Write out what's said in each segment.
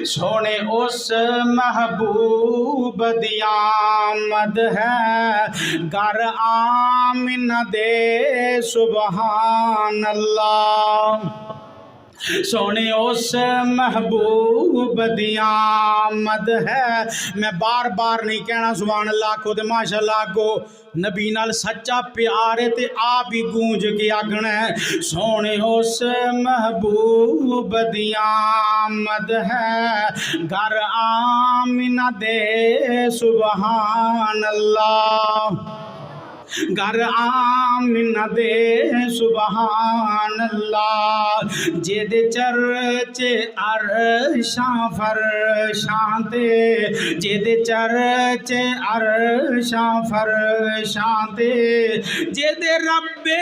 सोने उस महबूब दी आमद है, घर आमिना दे सुबहान अल्लाह। सोने उस महबूब दी आमद है। मैं बार बार नहीं कहना सुभान अल्लाह को ते माशाअल्लाह को, नबी नाल सच्चा प्यार है ते आप ही गूंज के आखना है सोने उस महबूब दी आमद है, घर आमिना दे सुबहान अल्लाह, घर आमिना दे सुबहान अल्लाह। जेदे चर्चे अरशां फरशां ते, जेदे चर्चे अरशां फरशां ते, जेदे रब्बे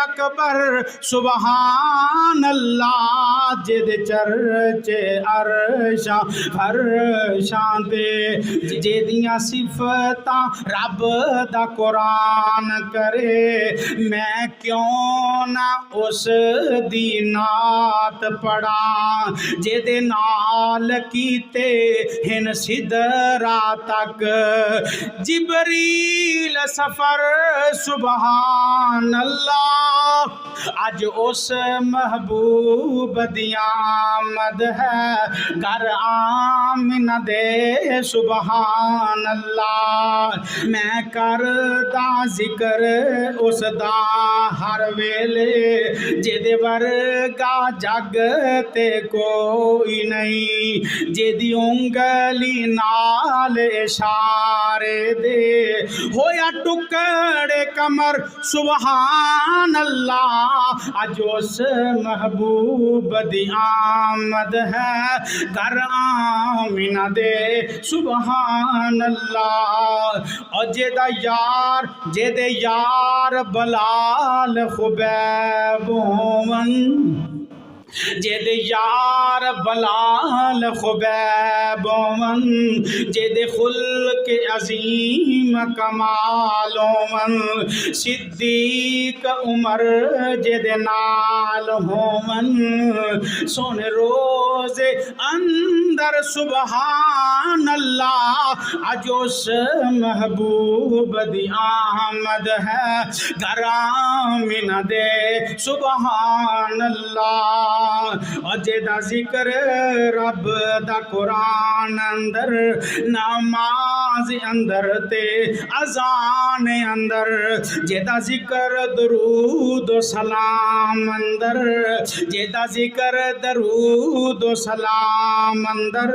अकबर सुबहान अल्लाह, जेदे चर्चे अरशां फरशां ते, जेदियां सिफतां रब दा कुरान करे, मैं क्यों ना उस दी नात पढ़ा, जेदे नाल कीते हिन सिदरा तक जिबरील सफर सुबहान अल्लाह। अज उस महबूब दी आमद है, घर आमिना दे सुबहान अल्लाह। मैं करदा जिक्र उसदा हर वेले, जेदे वर्गा जग ते कोई नहीं, जेदी उंगली नाल इशारे दे होया टुकड़े कमर सुबहान अल्लाह। अज उस महबूब दी आमद है, घर आमिना दे सुबहान अल्लाह। और जेदा यार, जेदे यार बलाल खुबैब होवन, जेदे यार बलाल खुबैब होवन, जेदे खुल्क अजीम कमाल होवन, सिद्दीक उमर जेदे नाल होवन, सोने रोज़े अंदर सुबहान अल्लाह। अज उस महबूब दी आमद है, घर आमिना दे सुबहान अल्लाह। और जेदा जिक्र रब दा कुरान अंदर, नमाज अंदर ते अजान अंदर, जेदा जिक्र दरूद सलाम अंदर, जेदा जिक्र दरूद सलाम अंदर,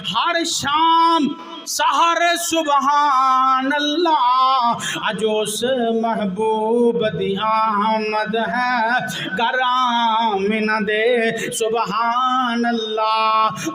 हर शाम सहर सुबहान अल्लाह। अज उस महबूब दी आमद है, घर आमिना दे सुबहान अल्लाह।